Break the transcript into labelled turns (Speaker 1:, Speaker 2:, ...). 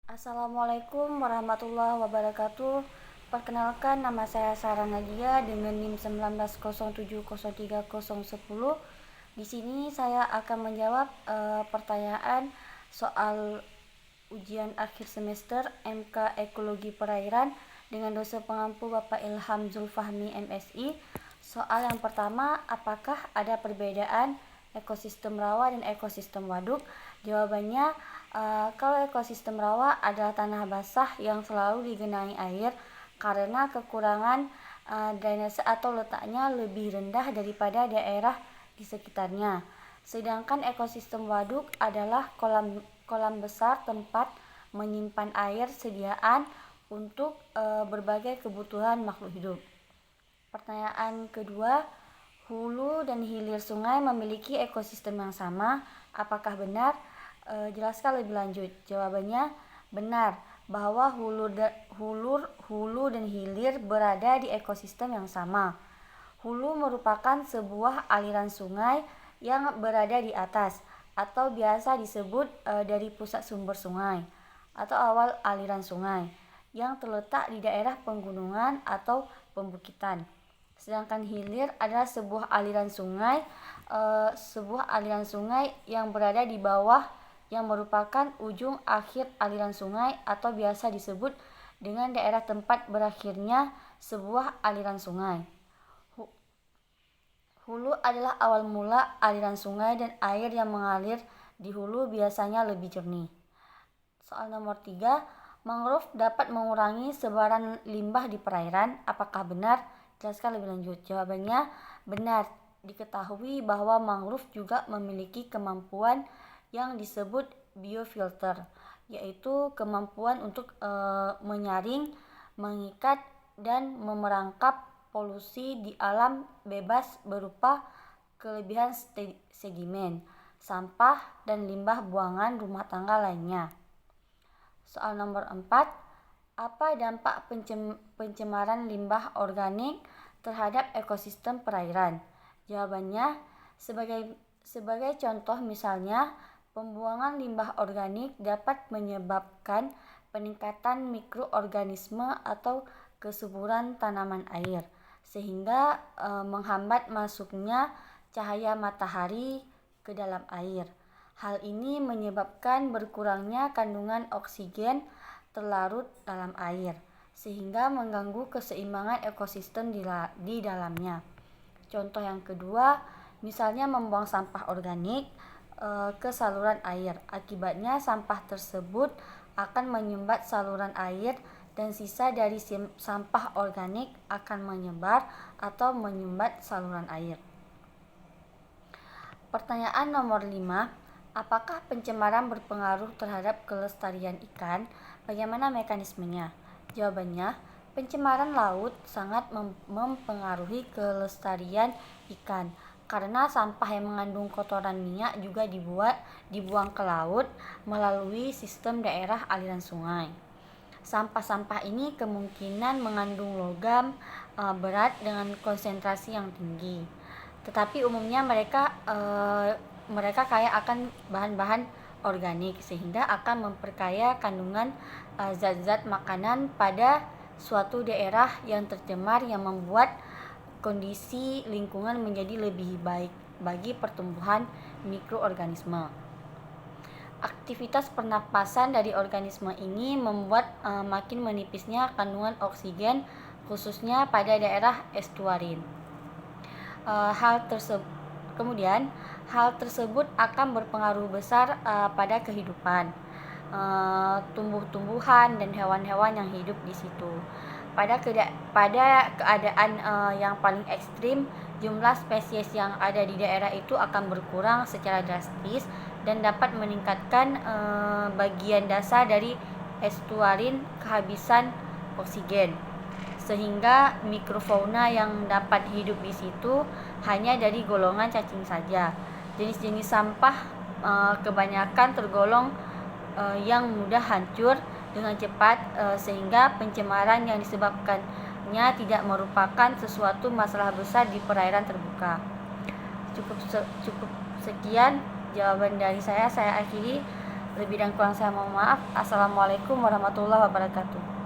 Speaker 1: Assalamualaikum warahmatullahi wabarakatuh. Perkenalkan, nama saya Sarah Nadia dengan NIM 1907031010. Di sini saya akan menjawab pertanyaan soal ujian akhir semester MK Ekologi Perairan dengan dosen pengampu Bapak Ilham Zulfahmi MSI. Soal yang pertama, apakah ada perbedaan ekosistem rawa dan ekosistem waduk? Jawabannya, kalau ekosistem rawa adalah tanah basah yang selalu digenangi air karena kekurangan drainase atau letaknya lebih rendah daripada daerah di sekitarnya. Sedangkan ekosistem waduk adalah kolam besar tempat menyimpan air sediaan untuk berbagai kebutuhan makhluk hidup. Pertanyaan kedua, hulu dan hilir sungai memiliki ekosistem yang sama. Apakah benar? Jelaskan lebih lanjut. Jawabannya benar, bahwa hulu dan hilir berada di ekosistem yang sama. Hulu merupakan sebuah aliran sungai yang berada di atas atau biasa disebut dari pusat sumber sungai atau awal aliran sungai yang terletak di daerah pegunungan atau pembukitan. Sedangkan hilir adalah sebuah aliran sungai yang berada di bawah yang merupakan ujung akhir aliran sungai atau biasa disebut dengan daerah tempat berakhirnya sebuah aliran sungai. Hulu adalah awal mula aliran sungai dan air yang mengalir di hulu biasanya lebih jernih. Soal nomor 3, mangrove dapat mengurangi sebaran limbah di perairan. Apakah benar? Jelaskan lebih lanjut. Jawabannya benar. Diketahui bahwa mangrove juga memiliki kemampuan yang disebut biofilter, yaitu kemampuan untuk menyaring, mengikat, dan memerangkap polusi di alam bebas berupa kelebihan sedimen, sampah, dan limbah buangan rumah tangga lainnya. Soal nomor 4, apa dampak pencemaran limbah organik terhadap ekosistem perairan? Jawabannya, sebagai contoh misalnya, pembuangan limbah organik dapat menyebabkan peningkatan mikroorganisme atau kesuburan tanaman air, sehingga menghambat masuknya cahaya matahari ke dalam air. Hal ini menyebabkan berkurangnya kandungan oksigen terlarut dalam air, sehingga mengganggu keseimbangan ekosistem di dalamnya. Contoh yang kedua, misalnya membuang sampah organik ke saluran air. Akibatnya sampah tersebut akan menyumbat saluran air dan sisa dari sampah organik akan menyebar atau menyumbat saluran air. Pertanyaan nomor 5, apakah pencemaran berpengaruh terhadap kelestarian ikan? Bagaimana mekanismenya? Jawabannya, pencemaran laut sangat mempengaruhi kelestarian ikan karena sampah yang mengandung kotoran minyak juga dibuang ke laut melalui sistem daerah aliran sungai. Sampah-sampah ini kemungkinan mengandung logam berat dengan konsentrasi yang tinggi. Tetapi umumnya mereka kaya akan bahan-bahan organik sehingga akan memperkaya kandungan zat-zat makanan pada suatu daerah yang tercemar yang membuat kondisi lingkungan menjadi lebih baik bagi pertumbuhan mikroorganisme. Aktivitas pernapasan dari organisme ini membuat makin menipisnya kandungan oksigen khususnya pada daerah estuarin. Hal tersebut akan berpengaruh besar pada kehidupan tumbuh-tumbuhan dan hewan-hewan yang hidup di situ. Pada keadaan yang paling ekstrim, jumlah spesies yang ada di daerah itu akan berkurang secara drastis dan dapat meningkatkan bagian dasar dari estuarin kehabisan oksigen, sehingga mikrofauna yang dapat hidup di situ hanya dari golongan cacing saja. Jenis-jenis sampah kebanyakan tergolong yang mudah hancur dengan cepat sehingga pencemaran yang disebabkannya tidak merupakan sesuatu masalah besar di perairan terbuka. Cukup sekian jawaban dari saya akhiri. Lebih dan kurang saya mohon maaf. Assalamualaikum warahmatullahi wabarakatuh.